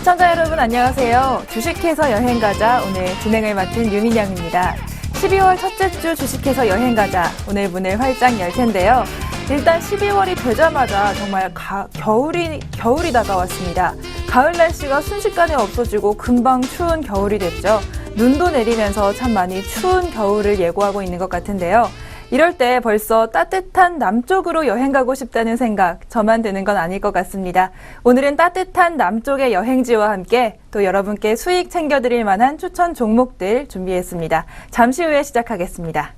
시청자 여러분 안녕하세요. 주식해서 여행가자 오늘 진행을 맡은 유민영입니다. 12월 첫째 주 주식해서 여행가자 오늘 문을 활짝 열 텐데요. 일단 12월이 되자마자 정말 겨울이 다가왔습니다. 가을 날씨가 순식간에 없어지고 금방 추운 겨울이 됐죠. 눈도 내리면서 참 많이 추운 겨울을 예고하고 있는 것 같은데요. 이럴 때 벌써 따뜻한 남쪽으로 여행 가고 싶다는 생각 저만 드는 건 아닐 것 같습니다. 오늘은 따뜻한 남쪽의 여행지와 함께 또 여러분께 수익 챙겨드릴 만한 추천 종목들 준비했습니다. 잠시 후에 시작하겠습니다.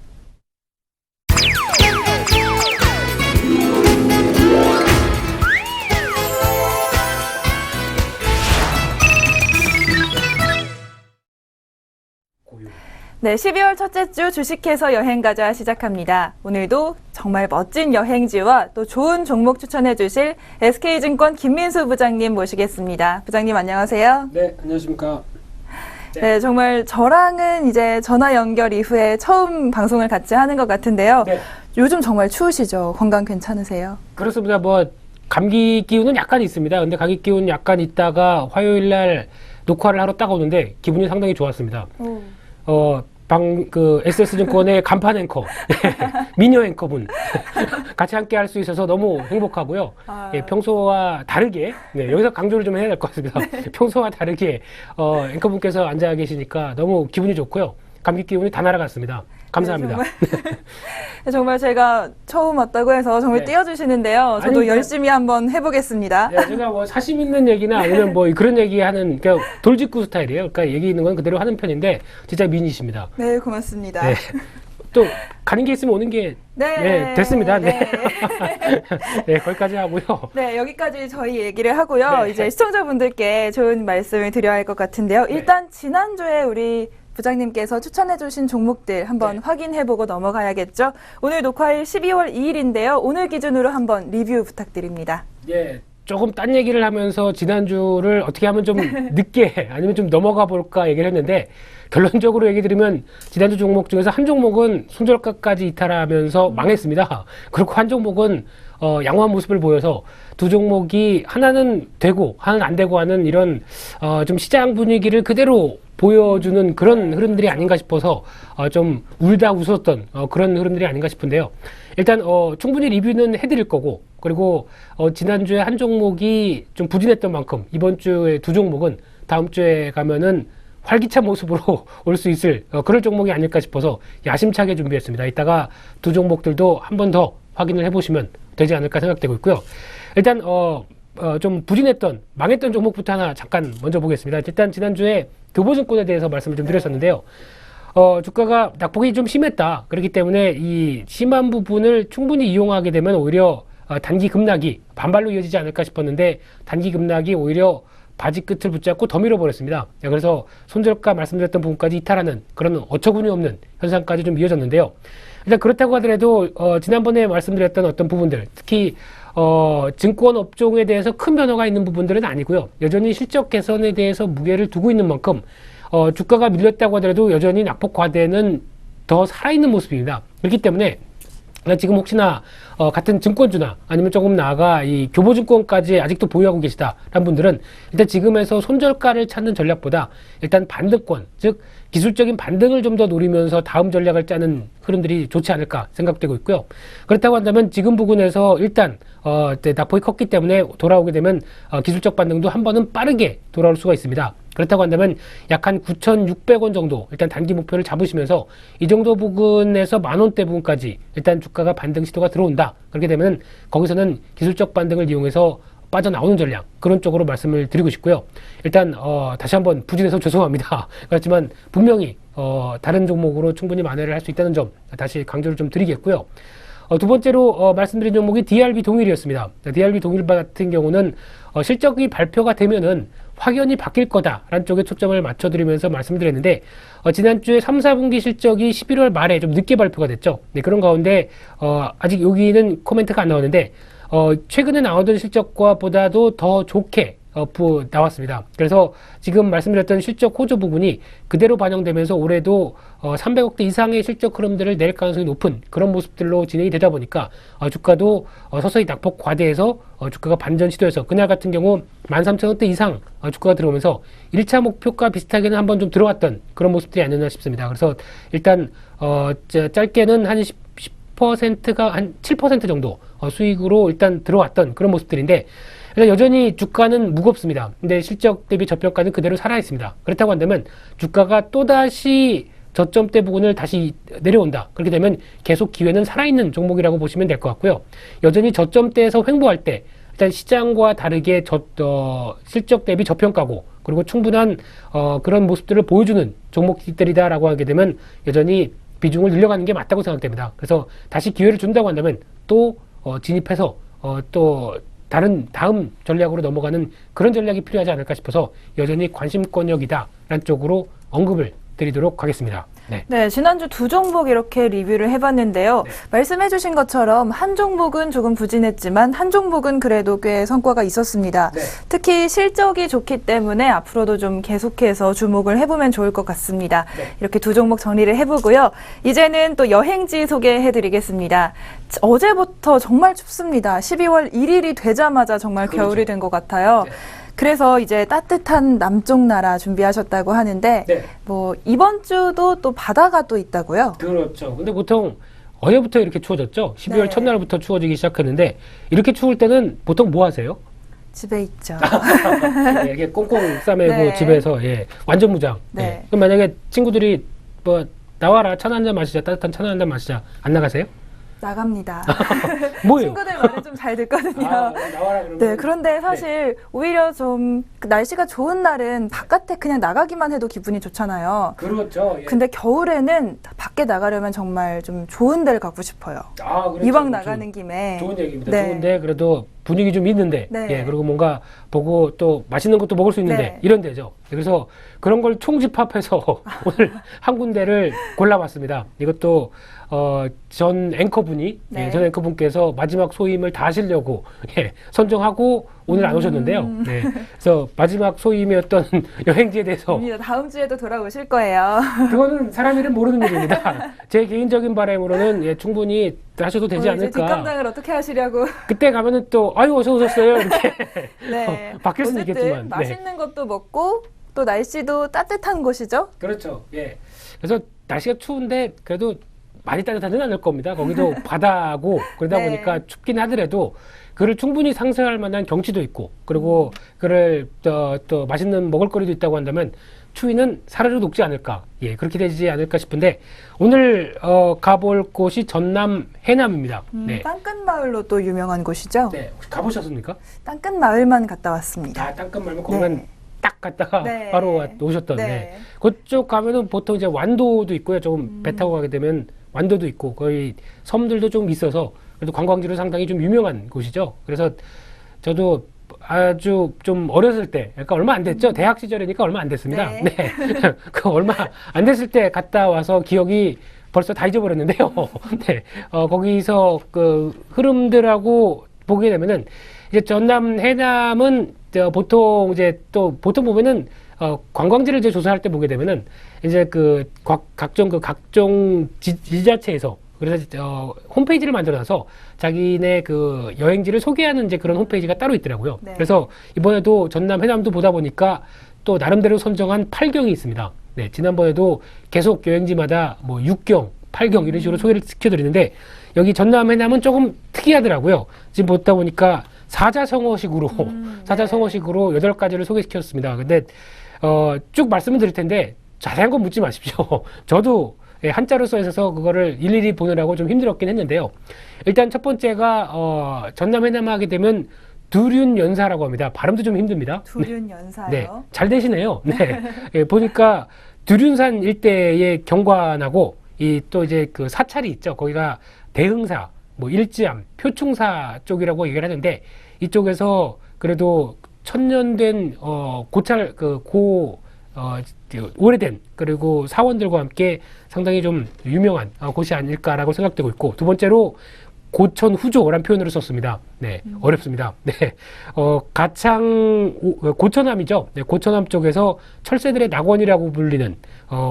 네, 12월 첫째 주 주식해서 여행가자 시작합니다. 오늘도 정말 멋진 여행지와 또 좋은 종목 추천해 주실 SK증권 김민수 부장님 모시겠습니다. 부장님 안녕하세요. 네, 안녕하십니까. 네, 정말 저랑은 이제 전화 연결 이후에 처음 방송을 같이 하는 것 같은데요. 네. 요즘 정말 추우시죠? 건강 괜찮으세요? 그렇습니다. 감기 기운은 약간 있습니다. 근데 감기 기운 약간 있다가 화요일 날 녹화를 하러 딱 오는데 기분이 상당히 좋았습니다. SS증권의 간판 앵커, 미녀 앵커분 같이 함께 할 수 있어서 너무 행복하고요. 평소와 다르게, 여기서 강조를 좀 해야 될 것 같습니다. 평소와 다르게, 앵커분께서 앉아 계시니까 너무 기분이 좋고요. 감기 기운이 다 날아갔습니다. 감사합니다. 네, 정말 제가 처음 왔다고 해서 정말 띄워주시는데요. 저도 아닙니다. 열심히 한번 해보겠습니다. 네, 제가 사심 있는 얘기나 아니면 그런 얘기 하는, 돌직구 스타일이에요. 그러니까 얘기 있는 건 그대로 하는 편인데, 진짜 미인이십니다. 네, 고맙습니다. 네. 또, 가는 게 있으면 오는 게, 됐습니다. 네. 네, 거기까지 하고요. 네, 여기까지 저희 얘기를 하고요. 이제 시청자분들께 좋은 말씀을 드려야 할 것 같은데요. 일단, 지난주에 우리 부장님께서 추천해주신 종목들 한번 확인해보고 넘어가야겠죠. 오늘 녹화일 12월 2일인데요. 오늘 기준으로 한번 리뷰 부탁드립니다. 예, 조금 딴 얘기를 하면서 지난주를 어떻게 하면 좀 늦게 아니면 좀 넘어가 볼까 얘기를 했는데 결론적으로 얘기 드리면 지난주 종목 중에서 한 종목은 손절가까지 이탈하면서 망했습니다. 그리고 한 종목은 양호한 모습을 보여서 두 종목이 하나는 되고 하나는 안 되고 하는 이런 좀 시장 분위기를 그대로 보여주는 그런 흐름들이 아닌가 싶어서 좀 울다 웃었던 그런 흐름들이 아닌가 싶은데요. 일단 충분히 리뷰는 해드릴 거고 그리고 지난주에 한 종목이 좀 부진했던 만큼 이번 주에 두 종목은 다음 주에 가면은 활기찬 모습으로 올 수 있을 그런 종목이 아닐까 싶어서 야심차게 준비했습니다. 이따가 두 종목들도 한 번 더 확인을 해보시면 되지 않을까 생각되고 있고요. 일단 좀 부진했던 망했던 종목부터 하나 잠깐 먼저 보겠습니다. 일단 지난주에 교보증권에 대해서 말씀을 좀 드렸었는데요. 주가가 낙폭이 좀 심했다. 그렇기 때문에 이 심한 부분을 충분히 이용하게 되면 오히려 단기 급락이 반발로 이어지지 않을까 싶었는데 단기 급락이 오히려 바지 끝을 붙잡고 더 밀어버렸습니다. 그래서 손절가 말씀드렸던 부분까지 이탈하는 그런 어처구니 없는 현상까지 좀 이어졌는데요. 일단 그렇다고 하더라도 지난번에 말씀드렸던 어떤 부분들 특히 증권 업종에 대해서 큰 변화가 있는 부분들은 아니고요. 여전히 실적 개선에 대해서 무게를 두고 있는 만큼 주가가 밀렸다고 하더라도 여전히 낙폭 과대는 더 살아있는 모습입니다. 그렇기 때문에 지금 혹시나 같은 증권주나 아니면 조금 나아가 이 교보증권까지 아직도 보유하고 계시다라는 분들은 일단 지금에서 손절가를 찾는 전략보다 일단 반등권, 즉 기술적인 반등을 좀 더 노리면서 다음 전략을 짜는 흐름들이 좋지 않을까 생각되고 있고요. 그렇다고 한다면 지금 부분에서 일단 낙폭이 컸기 때문에 돌아오게 되면 기술적 반등도 한 번은 빠르게 돌아올 수가 있습니다. 그렇다고 한다면 약 한 9,600원 정도 일단 단기 목표를 잡으시면서 이 정도 부근에서 만원대 부분까지 일단 주가가 반등 시도가 들어온다. 그렇게 되면 거기서는 기술적 반등을 이용해서 빠져나오는 전략 그런 쪽으로 말씀을 드리고 싶고요. 일단 다시 한번 부진해서 죄송합니다. 그렇지만 분명히 다른 종목으로 충분히 만회를 할 수 있다는 점 다시 강조를 좀 드리겠고요. 두 번째로 말씀드린 종목이 DRB 동일이었습니다. DRB 동일 같은 경우는 실적이 발표가 되면은 확연히 바뀔 거다라는 쪽에 초점을 맞춰드리면서 말씀드렸는데 지난주에 3, 4분기 실적이 11월 말에 좀 늦게 발표가 됐죠. 네, 그런 가운데 아직 여기는 코멘트가 안 나오는데 최근에 나오던 실적과 보다도 더 좋게 나왔습니다. 그래서 지금 말씀드렸던 실적 호조 부분이 그대로 반영되면서 올해도 300억대 이상의 실적 흐름들을 낼 가능성이 높은 그런 모습들로 진행이 되다 보니까 주가도 서서히 낙폭 과대해서 주가가 반전 시도해서 그날 같은 경우 13,000원대 이상 주가가 들어오면서 1차 목표가 비슷하게는 한번 좀 들어왔던 그런 모습들이 아니었나 싶습니다. 그래서 일단 짧게는 한 10%가 한 7% 정도 수익으로 일단 들어왔던 그런 모습들인데 여전히 주가는 무겁습니다. 근데 실적 대비 저평가는 그대로 살아있습니다. 그렇다고 한다면 주가가 또다시 저점대 부분을 다시 내려온다. 그렇게 되면 계속 기회는 살아있는 종목이라고 보시면 될 것 같고요. 여전히 저점대에서 횡보할 때 일단 시장과 다르게 실적 대비 저평가고 그리고 충분한 그런 모습들을 보여주는 종목들이다라고 하게 되면 여전히 비중을 늘려가는 게 맞다고 생각됩니다. 그래서 다시 기회를 준다고 한다면 또 진입해서 또 다음 전략으로 넘어가는 그런 전략이 필요하지 않을까 싶어서 여전히 관심권역이다라는 쪽으로 언급을 드리도록 하겠습니다. 네. 네, 지난주 두 종목 이렇게 리뷰를 해봤는데요. 네. 말씀해주신 것처럼 한 종목은 조금 부진했지만 한 종목은 그래도 꽤 성과가 있었습니다. 네. 특히 실적이 좋기 때문에 앞으로도 좀 계속해서 주목을 해보면 좋을 것 같습니다. 네. 이렇게 두 종목 정리를 해보고요. 이제는 또 여행지 소개해드리겠습니다. 어제부터 정말 춥습니다. 12월 1일이 되자마자 정말 그렇죠. 겨울이 된 것 같아요. 네. 그래서 이제 따뜻한 남쪽 나라 준비하셨다고 하는데 네. 뭐 이번 주도 또 바다가 또 있다고요? 그렇죠. 근데 보통 어제부터 이렇게 추워졌죠. 12월 네. 첫날부터 추워지기 시작했는데 이렇게 추울 때는 보통 뭐 하세요? 집에 있죠. 네, 이게 꽁꽁 싸매고 네. 집에서 완전 무장. 네. 예. 그럼 만약에 친구들이 뭐 나와라 차 한 잔 마시자 따뜻한 차 한 잔 마시자 안 나가세요? 나갑니다. 뭐예요? 친구들 말을 좀 잘 듣거든요. 나와라 그러면. 네, 그런데 사실 오히려 좀 날씨가 좋은 날은 바깥에 그냥 나가기만 해도 기분이 좋잖아요. 그렇죠. 예. 근데 겨울에는 밖에 나가려면 정말 좀 좋은 데를 가고 싶어요. 그렇죠. 이왕 나가는 김에. 좋은 얘기입니다. 네. 좋은데 그래도 분위기 좀 있는데 네. 예, 그리고 뭔가 보고 또 맛있는 것도 먹을 수 있는데 네. 이런 데죠. 그래서 그런 걸 총집합해서 오늘 한 군데를 골라봤습니다. 이것도 전 앵커분이 네. 전 앵커분께서 마지막 소임을 다 하시려고 선정하고 오늘 안 오셨는데요. 네. 그래서 마지막 소임이었던 여행지에 대해서 아닙니다. 다음 주에도 돌아오실 거예요. 그거는 사람 일은 모르는 일입니다. 제 개인적인 바람으로는 충분히 하셔도 되지 이제 않을까. 뒷감당을 어떻게 하시려고. 그때 가면은 또 아유 어서 오셨어요 이렇게 네. 바뀔 수는 어쨌든 있겠지만 맛있는 것도 먹고 또 날씨도 따뜻한 곳이죠. 그렇죠. 예. 그래서 날씨가 추운데 그래도 많이 따뜻하지는 않을 겁니다. 거기도 바다고 그러다 네. 보니까 춥긴 하더라도 그를 충분히 상쇄할 만한 경치도 있고 그리고 그를 또 맛있는 먹을거리도 있다고 한다면 추위는 사르르 녹지 않을까. 예, 그렇게 되지 않을까 싶은데 오늘 가볼 곳이 전남 해남입니다. 네. 땅끝마을로 또 유명한 곳이죠. 네. 혹시 가보셨습니까? 땅끝마을만 갔다 왔습니다. 땅끝 말고 거기만 네. 딱 갔다가 네. 바로 오셨던. 네. 네. 그쪽 가면은 보통 이제 완도도 있고요. 조금 배 타고 가게 되면 완도도 있고 거의 섬들도 좀 있어서 그래도 관광지로 상당히 좀 유명한 곳이죠. 그래서 저도 아주 좀 어렸을 때, 그러니까 얼마 안 됐죠. 대학 시절이니까 얼마 안 됐습니다. 네. 네. 그 얼마 안 됐을 때 갔다 와서 기억이 벌써 다 잊어버렸는데요. 네. 거기서 그 흐름들하고 보게 되면은 이제 전남 해남은 보통 이제 또 보통 보면은 관광지를 이제 조사할 때 보게 되면은 이제 각종 지자체에서 그래서 홈페이지를 만들어놔서 자기네 그 여행지를 소개하는 이제 그런 홈페이지가 따로 있더라고요. 네. 그래서 이번에도 전남 해남도 보다 보니까 또 나름대로 선정한 8경이 있습니다. 네, 지난번에도 계속 여행지마다 뭐 6경, 8경 이런 식으로 소개를 시켜드리는데 여기 전남 해남은 조금 특이하더라고요. 지금 보다 보니까 사자성어식으로 사자성어식으로 8가지를 소개시켰습니다. 근데 쭉 말씀을 드릴 텐데 자세한 건 묻지 마십시오. 저도 한자로 써 있어서 그거를 일일이 보느라고 좀 힘들었긴 했는데요. 일단 첫 번째가 전남 해남 하게 되면 두륜연사라고 합니다. 발음도 좀 힘듭니다. 두륜연사요. 네, 잘 되시네요. 네, 예, 보니까 두륜산 일대의 경관하고 이 또 이제 그 사찰이 있죠. 거기가 대흥사, 뭐 일지암, 표충사 쪽이라고 얘기를 하는데 이쪽에서 그래도 천년된 오래된 그리고 사원들과 함께 상당히 좀 유명한 곳이 아닐까라고 생각되고 있고 두 번째로 고천후조라는 표현으로 썼습니다. 네, 어렵습니다. 네, 고천함이죠. 네, 고천함 쪽에서 철새들의 낙원이라고 불리는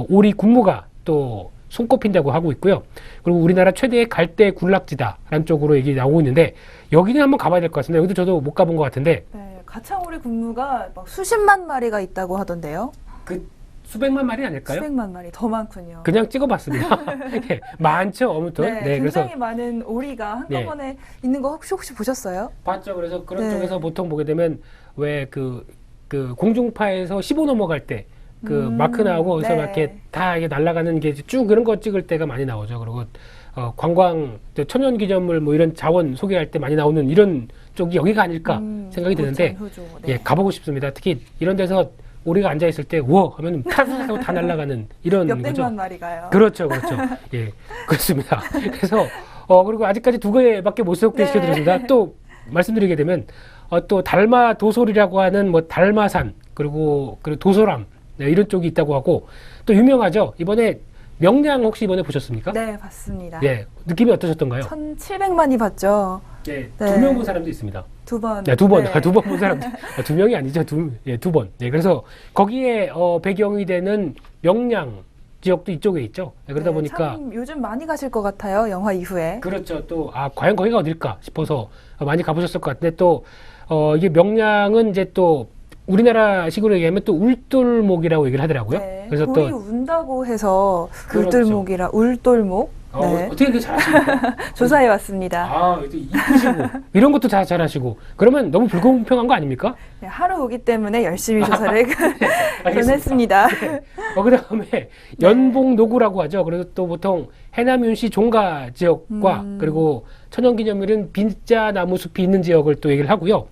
오리 군무가 또 손꼽힌다고 하고 있고요. 그리고 우리나라 최대의 갈대 군락지다라는 쪽으로 얘기 나오고 있는데 여기는 한번 가봐야 될 것 같습니다. 여기도 저도 못 가본 것 같은데 네, 가창오리 군무가 막 수십만 마리가 있다고 하던데요. 그 수백만 마리 아닐까요? 수백만 마리 더 많군요. 그냥 찍어봤습니다. 네, 많죠, 아무튼. 네, 그래서 굉장히 많은 오리가 한꺼번에 있는 거 혹시 보셨어요? 봤죠. 그래서 그런 네. 쪽에서 보통 보게 되면 왜 그 공중파에서 15 넘어갈 때 그 마크 나오고 거기서 네. 막 이렇게 다 이게 날아가는 게 쭉 그런 거 찍을 때가 많이 나오죠. 그리고 관광 천연기념물 뭐 이런 자원 소개할 때 많이 나오는 이런 쪽이 여기가 아닐까 생각이 드는데 고천후조, 예, 가보고 싶습니다. 특히 이런 데서 우리가 앉아 있을 때 우와 하면 타르르 하고 다 날아가는 이런 거죠. 몇백만 마리가요. 그렇죠, 그렇죠. 예, 그렇습니다. 그래서 그리고 아직까지 2개밖에 못 소개시켜드렸습니다. 또 말씀드리게 되면 또 달마 도솔이라고 하는 뭐 달마산 그리고 도솔암 네, 이런 쪽이 있다고 하고 또 유명하죠. 이번에 명량 혹시 이번에 보셨습니까? 네, 봤습니다. 예, 느낌이 어떠셨던가요? 1,700만이 봤죠. 예, 네. 2명 본 사람도 있습니다. 2번. 네, 2번. 네. 2번 본 사람. 2명이 아니죠. 2번. 네, 그래서 거기에 배경이 되는 명량 지역도 이쪽에 있죠. 네, 그러다 네, 보니까 참 요즘 많이 가실 것 같아요. 영화 이후에. 그렇죠. 또 과연 거기가 어딜까 싶어서 많이 가보셨을 것 같은데 또 이게 명량은 이제 또 우리나라식으로 얘기하면 또 울돌목이라고 얘기를 하더라고요. 네, 그래서 돌이 또 운다고 해서 그렇죠. 울돌목. 네. 어떻게 그렇게 잘하십니까? 조사해 왔습니다. 또 이쁘시고 이런 것도 다 잘하시고 그러면 너무 불공평한 거 아닙니까? 네, 하루 오기 때문에 열심히 조사를 알겠습니다. 전했습니다. 네. 그다음에 연봉노구라고 하죠. 그래서 또 보통 해남윤씨 종가 지역과 그리고 천연기념물은 빈자나무 숲이 있는 지역을 또 얘기를 하고요.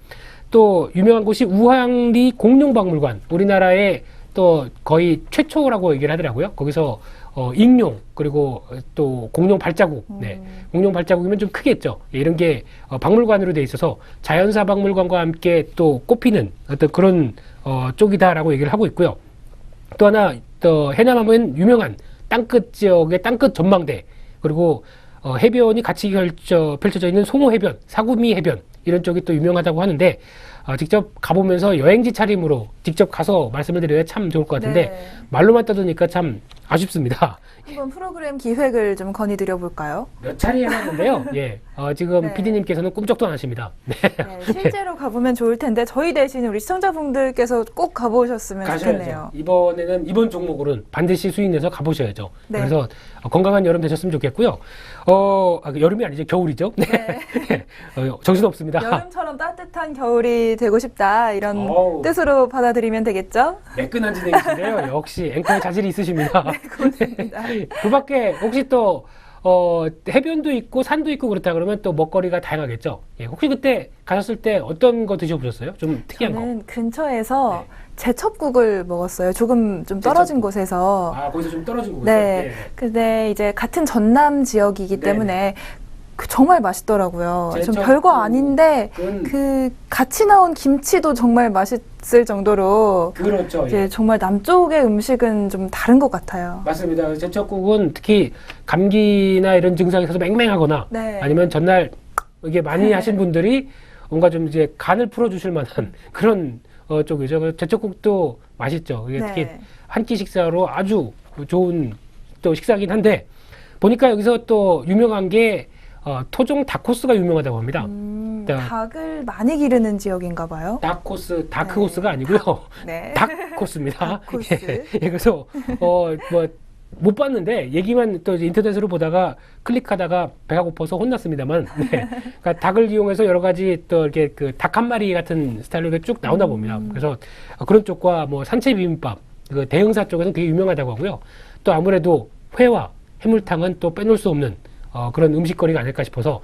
또 유명한 곳이 우항리 공룡박물관, 우리나라의 또 거의 최초라고 얘기를 하더라고요. 거기서 익룡 그리고 또 공룡 발자국, 네, 공룡 발자국이면 좀 크겠죠. 예, 이런 게 박물관으로 돼 있어서 자연사 박물관과 함께 또 꼽히는 어떤 그런 쪽이다라고 얘기를 하고 있고요. 또 하나 또 해남하면 유명한 땅끝 지역의 땅끝 전망대 그리고 해변이 같이 펼쳐져 있는 송호 해변, 사구미 해변 이런 쪽이 또 유명하다고 하는데 직접 가보면서 여행지 차림으로 직접 가서 말씀을 드려야 참 좋을 것 같은데 네. 말로만 떠드니까 참 아쉽습니다. 한번 프로그램 기획을 좀 건의드려 볼까요? 몇 차례 해놨는데요. 예, 지금 네. PD님께서는 꿈쩍도 안 하십니다. 네. 네, 실제로 가보면 좋을 텐데 저희 대신 우리 시청자분들께서 꼭 가보셨으면 좋겠네요. 이번에는 이번 종목으로는 반드시 수익 내서 가보셔야죠. 네. 그래서 건강한 여름 되셨으면 좋겠고요. 여름이 아니죠, 겨울이죠. 네. 정신 없습니다. 여름처럼 따뜻한 겨울이 되고 싶다 이런 어우. 뜻으로 받아들이면 되겠죠? 매끈한 진행이신데요. 역시 앵커의 자질이 있으십니다. 고맙습니다. 그 밖에 혹시 또 해변도 있고 산도 있고 그렇다 그러면 또 먹거리가 다양하겠죠. 예, 혹시 그때 가셨을 때 어떤 거 드셔보셨어요? 좀 특이한 거. 저는 근처에서 네. 제첩국을 먹었어요. 조금 좀 떨어진 제첩국. 곳에서. 거기서 좀 떨어진 곳이요? 네. 근데 이제 같은 전남 지역이기 네네. 때문에 정말 맛있더라고요. 좀 제첩국. 별거 아닌데 그건 그 같이 나온 김치도 정말 맛있을 정도로 그렇죠. 이제 예. 정말 남쪽의 음식은 좀 다른 것 같아요. 맞습니다. 제첩국은 특히 감기나 이런 증상이 있어서 맹맹하거나 네. 아니면 전날 이게 많이 하신 분들이 뭔가 좀 이제 간을 풀어주실 만한 그런 쪽이죠. 그래서 제첩국도 맛있죠. 이게 특히 네. 한 끼 식사로 아주 좋은 또 식사긴 한데 보니까 여기서 또 유명한 게 토종 닭코스가 유명하다고 합니다. 네. 닭을 많이 기르는 지역인가 봐요. 닭코스, 다크호스가 아니고요. 네. 닭코스입니다. 닭코스. 예, 그래서 못 봤는데 얘기만 또 인터넷으로 보다가 클릭하다가 배가 고파서 혼났습니다만, 네. 그러니까 닭을 이용해서 여러 가지 또 이렇게 그 닭 한 마리 같은 스타일로 이렇게 쭉 나오나 봅니다. 그래서 그런 쪽과 뭐 산채 비빔밥, 그 대흥사 쪽에서는 되게 유명하다고 하고요. 또 아무래도 회와 해물탕은 또 빼놓을 수 없는 그런 음식거리가 아닐까 싶어서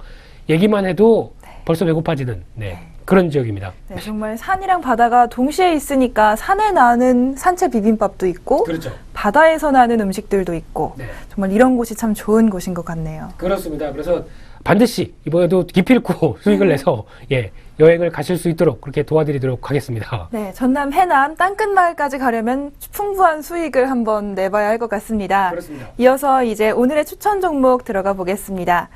얘기만 해도 벌써 배고파지는 그런 지역입니다. 네, 정말 산이랑 바다가 동시에 있으니까 산에 나는 산채 비빔밥도 있고 그렇죠. 바다에서 나는 음식들도 있고 네. 정말 이런 곳이 참 좋은 곳인 것 같네요. 그렇습니다. 그래서 반드시 이번에도 기필코 수익을 내서 여행을 가실 수 있도록 그렇게 도와드리도록 하겠습니다. 네, 전남 해남 땅끝마을까지 가려면 풍부한 수익을 한번 내봐야 할 것 같습니다. 그렇습니다. 이어서 이제 오늘의 추천 종목 들어가 보겠습니다.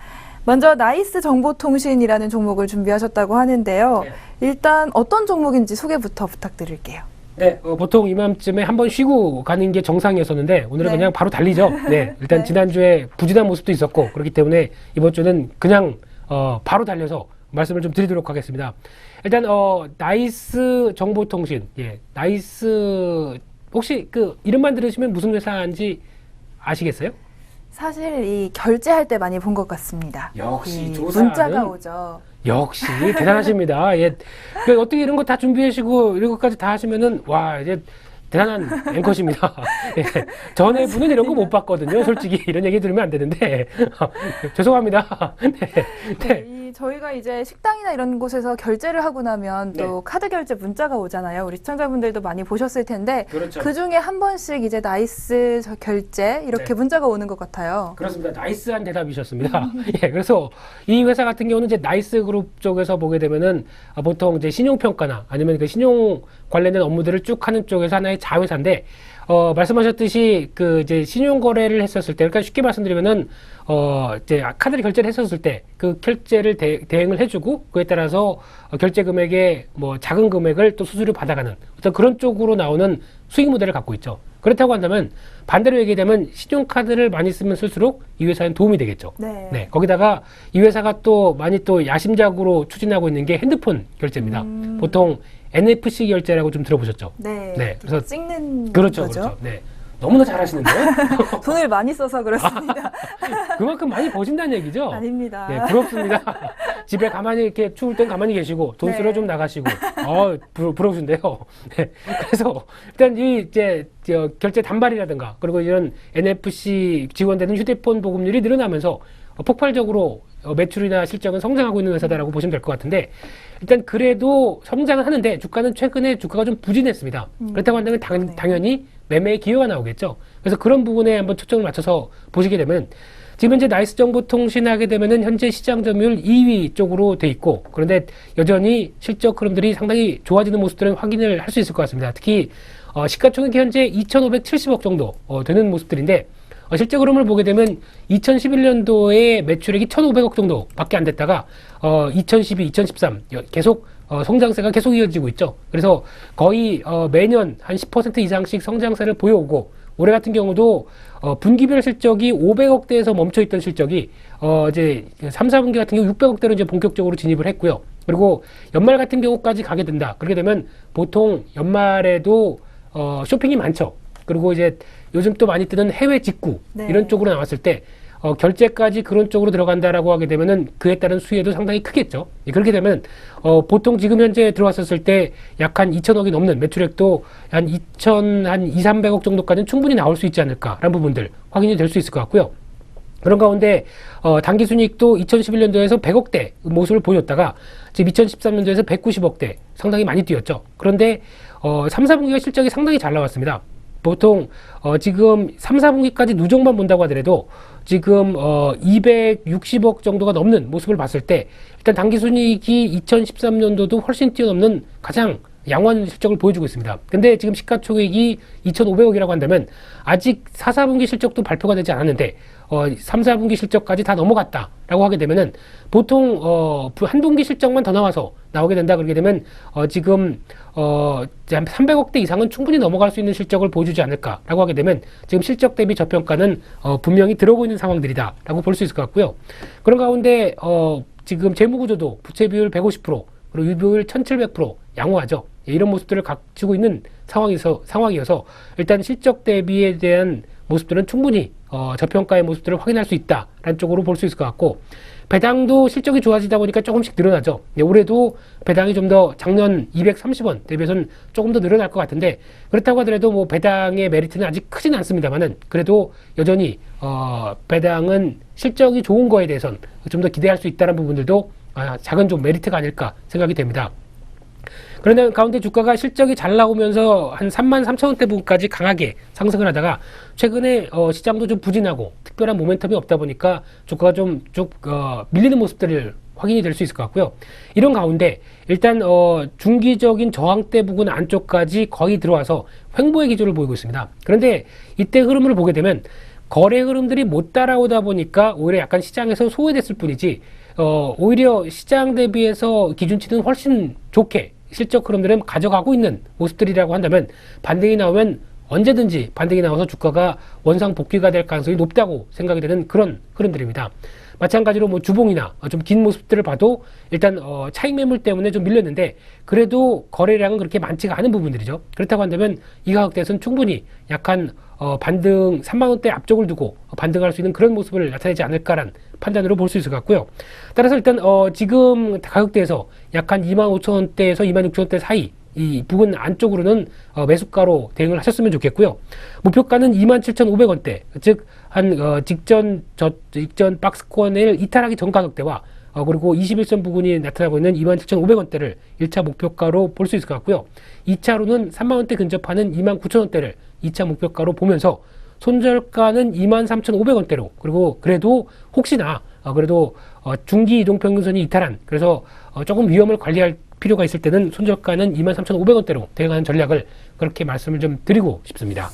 먼저 나이스 정보통신이라는 종목을 준비하셨다고 하는데요. 네. 일단 어떤 종목인지 소개부터 부탁드릴게요. 네, 보통 이맘쯤에 한번 쉬고 가는 게 정상이었었는데 오늘은 네. 그냥 바로 달리죠. 네, 일단 네. 지난주에 부진한 모습도 있었고 그렇기 때문에 이번 주는 그냥 바로 달려서 말씀을 좀 드리도록 하겠습니다. 일단 나이스 정보통신, 예, 나이스 혹시 그 이름만 들으시면 무슨 회사인지 아시겠어요? 사실 이 결제할 때 많이 본 것 같습니다. 역시 이 조사는 문자가 오죠. 역시 대단하십니다. 예. 그러니까 어떻게 이런 거 다 준비하시고 이런 것까지 다 하시면은 와 이제 대단한 앵커십니다. 예. 전에 분은 이런 거 못 봤거든요. 솔직히 이런 얘기 들으면 안 되는데 죄송합니다. 네. 네. 저희가 이제 식당이나 이런 곳에서 결제를 하고 나면 또 카드 결제 문자가 오잖아요. 우리 시청자분들도 많이 보셨을 텐데 그렇죠. 그 중에 한 번씩 이제 나이스 결제 이렇게 네. 문자가 오는 것 같아요. 그렇습니다. 나이스한 대답이셨습니다. 예, 그래서 이 회사 같은 경우는 이제 나이스 그룹 쪽에서 보게 되면은 보통 이제 신용평가나 아니면 그 신용 관련된 업무들을 쭉 하는 쪽에서 하나의 자회사인데, 말씀하셨듯이 그 이제 신용 거래를 했었을 때, 그러니까 쉽게 말씀드리면은, 이제 카드를 결제를 했었을 때 그 결제를 대행을 해주고 그에 따라서 결제 금액의 뭐 작은 금액을 또 수수료 받아가는 어떤 그런 쪽으로 나오는 수익 모델을 갖고 있죠. 그렇다고 한다면 반대로 얘기되면 신용카드를 많이 쓰면 쓸수록 이 회사는 도움이 되겠죠. 네. 거기다가 이 회사가 또 많이 또 야심작으로 추진하고 있는 게 핸드폰 결제입니다. 보통 NFC 결제라고 좀 들어보셨죠? 네. 그래서 찍는 그렇죠, 거죠. 그렇죠. 네. 너무나 잘하시는데요? 돈을 많이 써서 그렇습니다. 그만큼 많이 버신다는 얘기죠? 아닙니다. 네, 부럽습니다. 집에 가만히 이렇게 추울 땐 가만히 계시고 돈 네. 쓰러 좀 나가시고 부러우신데요. 네. 그래서 일단 이 이제 결제 단발이라든가 그리고 이런 NFC 지원되는 휴대폰 보급률이 늘어나면서 폭발적으로 매출이나 실적은 성장하고 있는 회사다라고 보시면 될 것 같은데, 일단 그래도 성장은 하는데 주가는 최근에 주가가 좀 부진했습니다. 그렇다고 한다면 당연히 매매의 기회가 나오겠죠. 그래서 그런 부분에 한번 초점을 맞춰서 보시게 되면 지금 현재 나이스 정보통신 하게 되면은 현재 시장 점유율 2위 쪽으로 돼 있고, 그런데 여전히 실적 흐름들이 상당히 좋아지는 모습들은 확인을 할 수 있을 것 같습니다. 특히 시가총액이 현재 2,570억 정도 되는 모습들인데, 실제 흐름을 보게 되면 2011년도에 매출액이 1,500억 정도밖에 안 됐다가 2012, 2013 계속 성장세가 계속 이어지고 있죠. 그래서 거의 매년 한 10% 이상씩 성장세를 보여오고, 올해 같은 경우도 분기별 실적이 500억대에서 멈춰있던 실적이 이제 3, 4분기 같은 경우 600억대로 이제 본격적으로 진입을 했고요. 그리고 연말 같은 경우까지 가게 된다. 그렇게 되면 보통 연말에도 쇼핑이 많죠. 그리고 이제 요즘 또 많이 뜨는 해외 직구 이런 쪽으로 나왔을 때 결제까지 그런 쪽으로 들어간다라고 하게 되면은 그에 따른 수혜도 상당히 크겠죠. 그렇게 되면 보통 지금 현재 들어왔었을 때 약 한 2천억이 넘는 매출액도 한 2,300억 정도까지는 충분히 나올 수 있지 않을까라는 부분들 확인이 될 수 있을 것 같고요. 그런 가운데 당기순이익도 2011년도에서 100억대 모습을 보였다가 지금 2013년도에서 190억대 상당히 많이 뛰었죠. 그런데 3, 4분기가 실적이 상당히 잘 나왔습니다. 보통 지금 3, 4분기까지 누적만 본다고 하더라도 지금 260억 정도가 넘는 모습을 봤을 때 일단 당기순이익이 2013년도도 훨씬 뛰어넘는 가장 양호한 실적을 보여주고 있습니다. 근데 지금 시가총액이 2,500억이라고 한다면 아직 4, 4분기 실적도 발표가 되지 않았는데 3, 4분기 실적까지 다 넘어갔다라고 하게 되면은 보통 한 분기 실적만 더 나와서 나오게 된다 그러게 되면 지금 한 300억대 이상은 충분히 넘어갈 수 있는 실적을 보여주지 않을까라고 하게 되면 지금 실적 대비 저평가는 분명히 들어오고 있는 상황들이다라고 볼 수 있을 것 같고요. 그런 가운데 지금 재무구조도 부채 비율 150% 그리고 유보율 1700% 양호하죠. 이런 모습들을 갖추고 있는 상황이어서 일단 실적 대비에 대한 모습들은 충분히 저평가의 모습들을 확인할 수 있다라는 쪽으로 볼 수 있을 것 같고, 배당도 실적이 좋아지다 보니까 조금씩 늘어나죠. 올해도 배당이 좀 더 작년 230원 대비해서는 조금 더 늘어날 것 같은데, 그렇다고 하더라도 뭐 배당의 메리트는 아직 크진 않습니다만은 그래도 여전히 배당은 실적이 좋은 거에 대해서는 좀 더 기대할 수 있다는 부분들도 작은 좀 메리트가 아닐까 생각이 됩니다. 그런데 가운데 주가가 실적이 잘 나오면서 한 33,000원대 부분까지 강하게 상승을 하다가 최근에 시장도 좀 부진하고 특별한 모멘텀이 없다 보니까 주가가 좀 밀리는 모습들을 확인이 될 수 있을 것 같고요. 이런 가운데 일단 중기적인 저항대 부근 안쪽까지 거의 들어와서 횡보의 기조를 보이고 있습니다. 그런데 이때 흐름을 보게 되면 거래 흐름들이 못 따라오다 보니까 오히려 약간 시장에서 소외됐을 뿐이지 오히려 시장 대비해서 기준치는 훨씬 좋게 실적 흐름들은 가져가고 있는 모습들이라고 한다면 반등이 나오면 언제든지 반등이 나와서 주가가 원상 복귀가 될 가능성이 높다고 생각이 되는 그런 흐름들입니다. 마찬가지로 뭐 주봉이나 좀 긴 모습들을 봐도 일단 차익 매물 때문에 좀 밀렸는데 그래도 거래량은 그렇게 많지가 않은 부분들이죠. 그렇다고 한다면 이 가격대에서는 충분히 약한 반등 3만 원대 앞쪽을 두고 반등할 수 있는 그런 모습을 나타내지 않을까라는 판단으로 볼 수 있을 것 같고요. 따라서 일단 지금 가격대에서 약한 2만 5천 원대에서 2만 6천 원대 사이 이 부근 안쪽으로는 매수가로 대응을 하셨으면 좋겠고요. 목표가는 27,500원대, 즉 한 직전 박스권을 이탈하기 전 가격대와 그리고 21선 부근이 나타나고 있는 27,500원대를 1차 목표가로 볼 수 있을 것 같고요. 2차로는 3만원대 근접하는 29,000원대를 2차 목표가로 보면서 손절가는 23,500원대로 그리고 그래도 혹시나 그래도 중기 이동평균선이 이탈한 그래서 조금 위험을 관리할 필요가 있을 때는 손절가는 23,500원대로 대응하는 전략을 그렇게 말씀을 좀 드리고 싶습니다.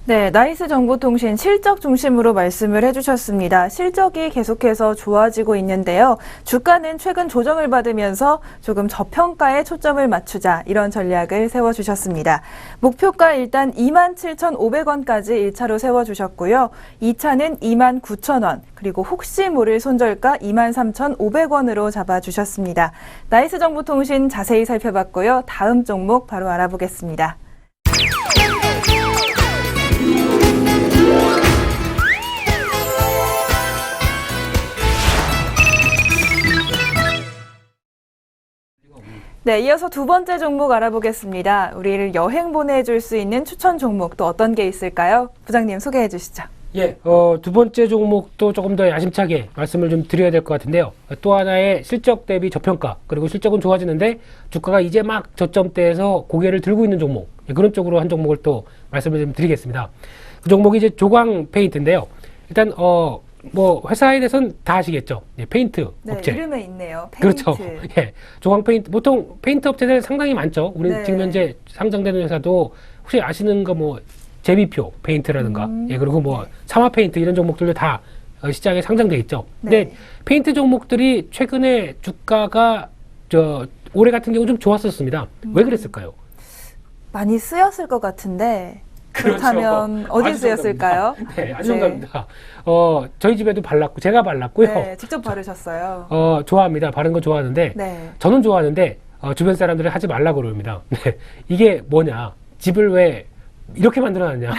네, 나이스 정보통신 실적 중심으로 말씀을 해주셨습니다. 실적이 계속해서 좋아지고 있는데요. 주가는 최근 조정을 받으면서 조금 저평가에 초점을 맞추자 이런 전략을 세워주셨습니다. 목표가 일단 27,500원까지 1차로 세워주셨고요. 2차는 29,000원 그리고 혹시 모를 손절가 23,500원으로 잡아주셨습니다. 나이스 정보통신 자세히 살펴봤고요. 다음 종목 바로 알아보겠습니다. 네, 이어서 두 번째 종목 알아보겠습니다. 우리를 여행 보내줄 수 있는 추천 종목 또 어떤 게 있을까요? 부장님 소개해 주시죠. 예, 두 번째 종목도 조금 더 야심차게 말씀을 좀 드려야 될 것 같은데요. 또 하나의 실적 대비 저평가, 그리고 실적은 좋아지는데 주가가 이제 막 저점대에서 고개를 들고 있는 종목, 그런 쪽으로 한 종목을 또 말씀을 좀 드리겠습니다. 그 종목이 이제 조광 페인트인데요. 일단 뭐 회사에 대해서는 다 아시겠죠. 예, 페인트 네, 업체. 이름에 있네요. 페인트. 그렇죠. 예, 조광 페인트 보통 페인트 업체들 상당히 많죠. 우리 네. 지금 현재 상장되는 회사도 혹시 아시는 거 뭐 제비표 페인트라든가 예, 그리고 뭐 삼화 페인트 이런 종목들도 다 시장에 상장돼 있죠. 근데 네. 페인트 종목들이 최근에 주가가 올해 같은 경우 좀 좋았었습니다. 왜 그랬을까요? 많이 쓰였을 것 같은데 그렇다면 어디 아주 쓰였을까요? 정답입니다. 네, 아주 정답입니다. 저희 집에도 발랐고 제가 발랐고요. 네, 직접 바르셨어요. 좋아합니다. 바른 거 좋아하는데 네. 저는 좋아하는데 주변 사람들은 하지 말라고 그럽니다. 네, 이게 뭐냐? 집을 왜 이렇게 만들어놨냐?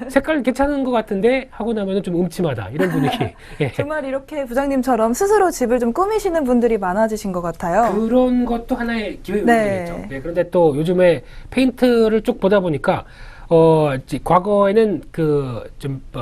색깔 괜찮은 것 같은데 하고 나면은 좀 음침하다 이런 분위기. 예. 정말 이렇게 부장님처럼 스스로 집을 좀 꾸미시는 분들이 많아지신 것 같아요. 그런 것도 하나의 기회 네. 요소겠죠. 네, 그런데 또 요즘에 페인트를 쭉 보다 보니까 과거에는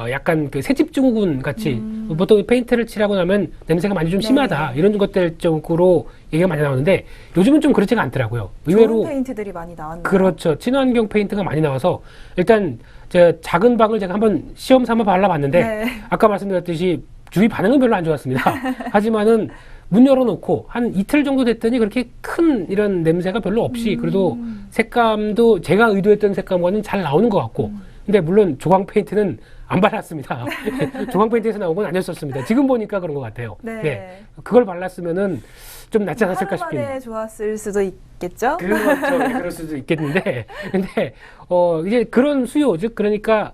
약간 그 새집 증후군 같이 보통 페인트를 칠하고 나면 냄새가 많이 좀 심하다 네. 이런 것들 쪽으로 얘기가 많이 나오는데 요즘은 좀 그렇지가 않더라고요. 의외로 좋은 페인트들이 많이 나왔네요. 그렇죠. 친환경 페인트가 많이 나와서 일단 제가 작은 방을 제가 한번 시험 삼아 발라봤는데 네. 아까 말씀드렸듯이 주위 반응은 별로 안 좋았습니다. 하지만은 문 열어놓고 한 이틀 정도 됐더니 그렇게 큰 이런 냄새가 별로 없이 그래도 색감도 제가 의도했던 색감과는 잘 나오는 것 같고 근데 물론 조광 페인트는 안 발랐습니다. 조광 페인트에서 나온 건 아니었었습니다. 지금 보니까 그런 것 같아요. 네. 그걸 발랐으면은 좀 낫지 않았을까 하루 만에 싶긴. 좋았을 수도 있겠죠? 그렇죠. 네, 그럴 수도 있겠는데 근데 이제 그런 수요 즉 그러니까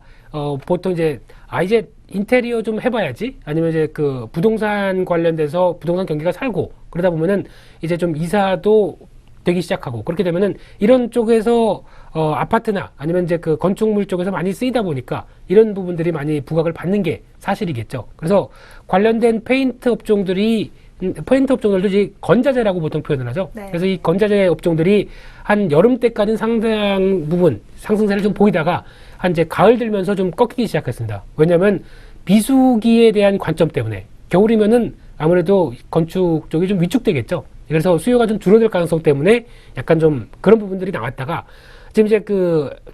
보통 이제 이제 인테리어 좀 해봐야지 아니면 이제 그 부동산 관련돼서 부동산 경기가 살고 그러다 보면은 이제 좀 이사도 되기 시작하고 그렇게 되면은 이런 쪽에서 아파트나 아니면 이제 그 건축물 쪽에서 많이 쓰이다 보니까 이런 부분들이 많이 부각을 받는 게 사실이겠죠. 그래서 관련된 페인트 업종들도 이제 건자재라고 보통 표현을 하죠. 네. 그래서 이 건자재 업종들이 한 여름 때까지는 상당 부분 상승세를 좀 보이다가 한 이제 가을 들면서 좀 꺾이기 시작했습니다. 왜냐하면 비수기에 대한 관점 때문에 겨울이면은 아무래도 건축 쪽이 좀 위축되겠죠. 그래서 수요가 좀 줄어들 가능성 때문에 약간 좀 그런 부분들이 나왔다가 지금 이제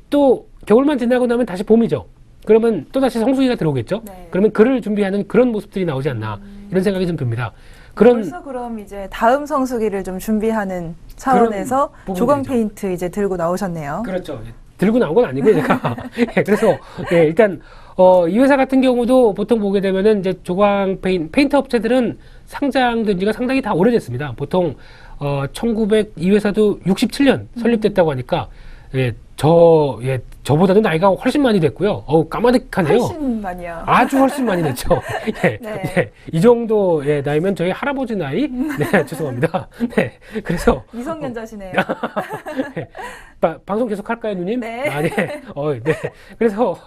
또 겨울만 지나고 나면 다시 봄이죠. 그러면 또 다시 성수기가 들어오겠죠. 네. 그러면 그를 준비하는 그런 모습들이 나오지 않나 이런 생각이 좀 듭니다. 벌써 그럼 이제 다음 성수기를 좀 준비하는 차원에서 부분들이죠. 조광 페인트 이제 들고 나오셨네요. 그렇죠. 들고 나온 건 아니고요, 제가. 예, 그래서 예, 일단 이 회사 같은 경우도 보통 보게 되면은 이제 조광 페인트 업체들은 상장된 지가 상당히 다 오래됐습니다. 보통 1900 이 회사도 67년 설립됐다고 하니까 예, 저보다도 나이가 훨씬 많이 됐고요. 까마득하네요. 훨씬 많이요. 아주 훨씬 많이 됐죠. 예, 네. 예, 이 정도 나이면 저희 할아버지 나이? 네, 죄송합니다. 네, 그래서 미성년자시네요. 예, 방송 계속 할까요, 누님? 네. 아, 네. 네. 그래서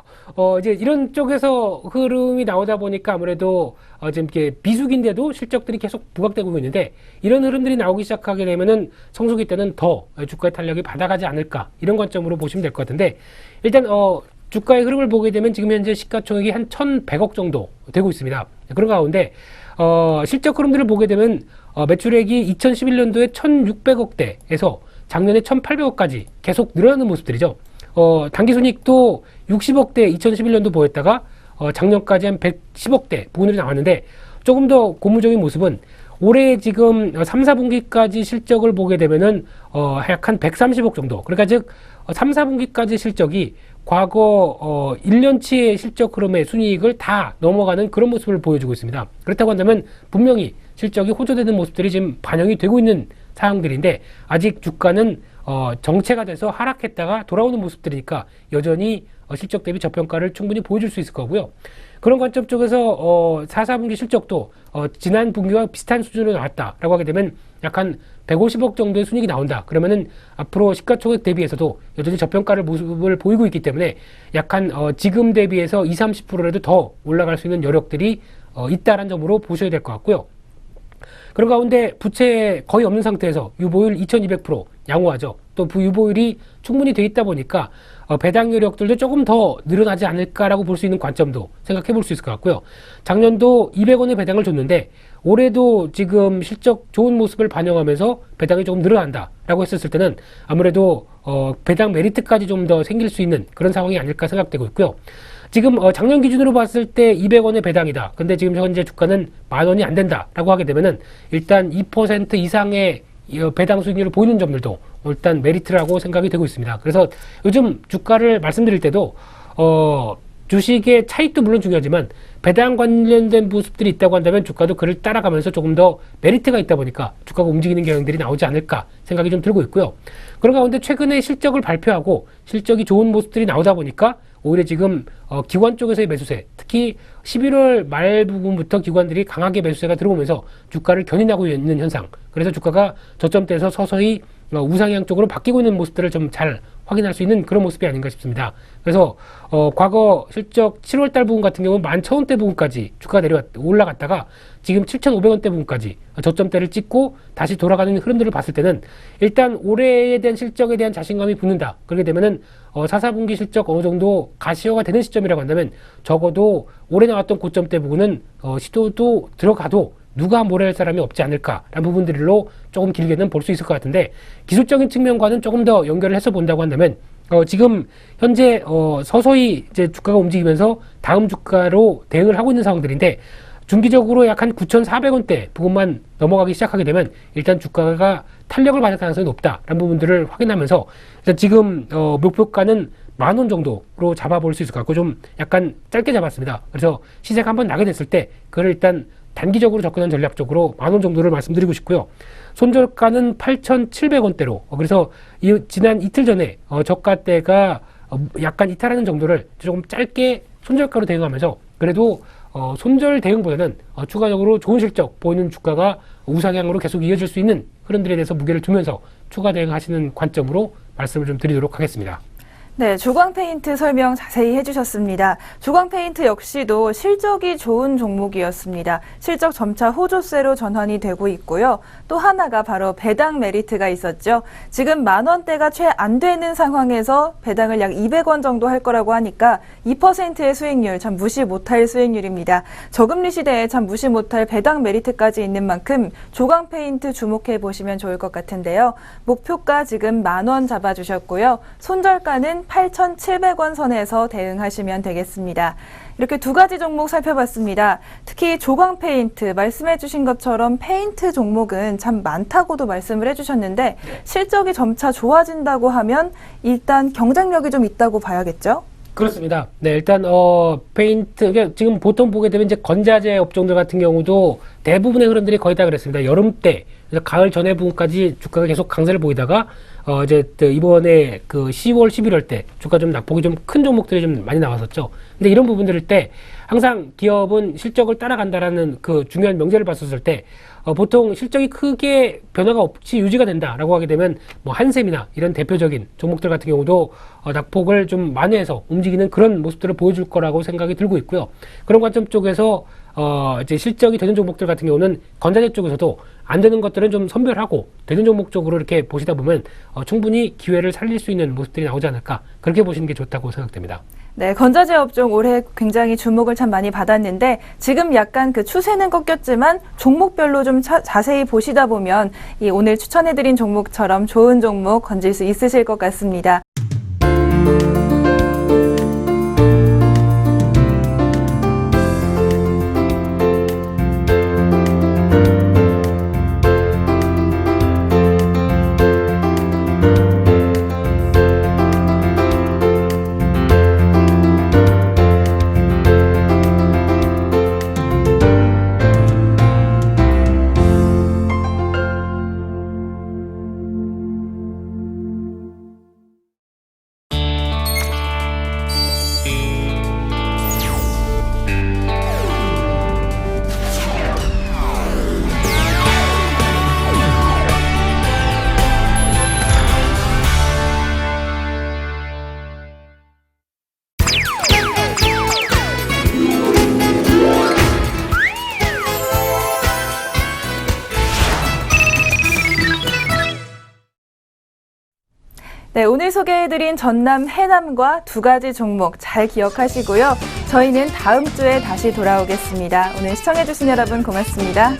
이제 이런 쪽에서 흐름이 나오다 보니까 아무래도 지금 이렇게 비수기인데도 실적들이 계속 부각되고 있는데 이런 흐름들이 나오기 시작하게 되면은 성수기 때는 더 주가의 탄력이 받아가지 않을까 이런 관점으로 보시면 될 것 같은데 일단 주가의 흐름을 보게 되면 지금 현재 시가총액이 한 1,100억 정도 되고 있습니다. 그런 가운데 실적 흐름들을 보게 되면 매출액이 2011년도에 1,600억대에서 작년에 1,800억까지 계속 늘어나는 모습들이죠. 당기순이익도 60억대 2011년도 보였다가 작년까지 한 110억대 부근으로 나왔는데 조금 더 고무적인 모습은 올해 지금 3, 4분기까지 실적을 보게 되면은 약 한 130억 정도. 그러니까 즉 3, 4분기까지 실적이 과거 1년치의 실적 흐름의 순이익을 다 넘어가는 그런 모습을 보여주고 있습니다. 그렇다고 한다면 분명히 실적이 호조되는 모습들이 지금 반영이 되고 있는 상황들인데 아직 주가는 정체가 돼서 하락했다가 돌아오는 모습들이니까 여전히 실적 대비 저평가를 충분히 보여줄 수 있을 거고요. 그런 관점 쪽에서 4, 4분기 실적도 지난 분기와 비슷한 수준으로 나왔다라고 하게 되면 약간 150억 정도의 순이익이 나온다. 그러면은 앞으로 시가총액 대비해서도 여전히 저평가를 모습을 보이고 있기 때문에 약간 지금 대비해서 20, 30%라도 더 올라갈 수 있는 여력들이 있다라는 점으로 보셔야 될 것 같고요. 그런 가운데 부채 거의 없는 상태에서 유보율 2200% 양호하죠. 또 유보율이 충분히 돼 있다 보니까 배당 여력들도 조금 더 늘어나지 않을까라고 볼 수 있는 관점도 생각해 볼 수 있을 것 같고요. 작년도 200원의 배당을 줬는데 올해도 지금 실적 좋은 모습을 반영하면서 배당이 조금 늘어난다라고 했었을 때는 아무래도 배당 메리트까지 좀 더 생길 수 있는 그런 상황이 아닐까 생각되고 있고요. 지금 작년 기준으로 봤을 때 200원의 배당이다. 근데 지금 현재 주가는 10,000원이 안 된다라고 하게 되면은 일단 2% 이상의 배당 수익률을 보이는 점들도 일단 메리트라고 생각이 되고 있습니다. 그래서 요즘 주가를 말씀드릴 때도 주식의 차익도 물론 중요하지만 배당 관련된 모습들이 있다고 한다면 주가도 그를 따라가면서 조금 더 메리트가 있다 보니까 주가가 움직이는 경향들이 나오지 않을까 생각이 좀 들고 있고요. 그런 가운데 최근에 실적을 발표하고 실적이 좋은 모습들이 나오다 보니까 오히려 지금 기관 쪽에서의 매수세, 특히 11월 말 부분부터 기관들이 강하게 매수세가 들어오면서 주가를 견인하고 있는 현상. 그래서 주가가 저점대에서 서서히 우상향 쪽으로 바뀌고 있는 모습들을 좀 잘 확인할 수 있는 그런 모습이 아닌가 싶습니다. 그래서 과거 실적 7월 달 부분 같은 경우는 11,000원대 부분까지 주가가 올라갔다가 지금 7,500원대 부분까지 저점대를 찍고 다시 돌아가는 흐름들을 봤을 때는 일단 올해에 대한 실적에 대한 자신감이 붙는다. 그렇게 되면은 4, 4분기 실적 어느 정도 가시화가 되는 시점이라고 한다면 적어도 올해 나왔던 고점대 부분은 시도도 들어가도 누가 뭐라 할 사람이 없지 않을까라는 부분들로 조금 길게는 볼 수 있을 것 같은데 기술적인 측면과는 조금 더 연결을 해서 본다고 한다면 지금 현재 서서히 이제 주가가 움직이면서 다음 주가로 대응을 하고 있는 상황들인데 중기적으로 약 한 9,400원대 부분만 넘어가기 시작하게 되면 일단 주가가 탄력을 받을 가능성이 높다라는 부분들을 확인하면서 일단 지금 목표가는 10,000원 정도로 잡아볼 수 있을 것 같고 좀 약간 짧게 잡았습니다. 그래서 시세가 한번 나게 됐을 때 그걸 일단 단기적으로 접근한 전략적으로 10,000원 정도를 말씀드리고 싶고요. 손절가는 8,700원대로 그래서 지난 이틀 전에 저가대가 약간 이탈하는 정도를 조금 짧게 손절가로 대응하면서 그래도 손절 대응보다는 추가적으로 좋은 실적 보이는 주가가 우상향으로 계속 이어질 수 있는 흐름들에 대해서 무게를 두면서 추가 대응하시는 관점으로 말씀을 좀 드리도록 하겠습니다. 네, 조광페인트 설명 자세히 해주셨습니다. 조광페인트 역시도 실적이 좋은 종목이었습니다. 실적 점차 호조세로 전환이 되고 있고요. 또 하나가 바로 배당 메리트가 있었죠. 지금 10,000원대가 채 안 되는 상황에서 배당을 약 200원 정도 할 거라고 하니까 2%의 수익률, 참 무시 못할 수익률입니다. 저금리 시대에 참 무시 못할 배당 메리트까지 있는 만큼 조광페인트 주목해 보시면 좋을 것 같은데요. 목표가 지금 10,000원 잡아주셨고요. 손절가는 18,700원 선에서 대응하시면 되겠습니다. 이렇게 두 가지 종목 살펴봤습니다. 특히 조광 페인트, 말씀해 주신 것처럼 페인트 종목은 참 많다고도 말씀을 해주셨는데 실적이 점차 좋아진다고 하면 일단 경쟁력이 좀 있다고 봐야겠죠? 그렇습니다. 네, 일단 페인트 지금 보통 보게 되면 이제 건자재 업종들 같은 경우도 대부분의 흐름들이 거의 다 그랬습니다. 여름 때, 그래서 가을 전에 부분까지 주가가 계속 강세를 보이다가 이제 또 이번에 그 10월, 11월 때 주가 좀 낙폭이 좀 큰 종목들이 좀 많이 나왔었죠. 근데 이런 부분들일 때 항상 기업은 실적을 따라간다라는 그 중요한 명제를 봤었을 때 보통 실적이 크게 변화가 없이 유지가 된다라고 하게 되면 뭐 한샘이나 이런 대표적인 종목들 같은 경우도 낙폭을 좀 만회해서 움직이는 그런 모습들을 보여줄 거라고 생각이 들고 있고요. 그런 관점 쪽에서 이제 실적이 되는 종목들 같은 경우는 건자재 쪽에서도 안 되는 것들은 좀 선별하고 되는 종목 쪽으로 이렇게 보시다 보면 충분히 기회를 살릴 수 있는 모습들이 나오지 않을까, 그렇게 보시는 게 좋다고 생각됩니다. 네, 건자재 업종 올해 굉장히 주목을 참 많이 받았는데 지금 약간 그 추세는 꺾였지만 종목별로 좀 자세히 보시다 보면 이 오늘 추천해드린 종목처럼 좋은 종목 건질 수 있으실 것 같습니다. 네, 오늘 소개해드린 전남, 해남과 두 가지 종목 잘 기억하시고요. 저희는 다음 주에 다시 돌아오겠습니다. 오늘 시청해주신 여러분 고맙습니다.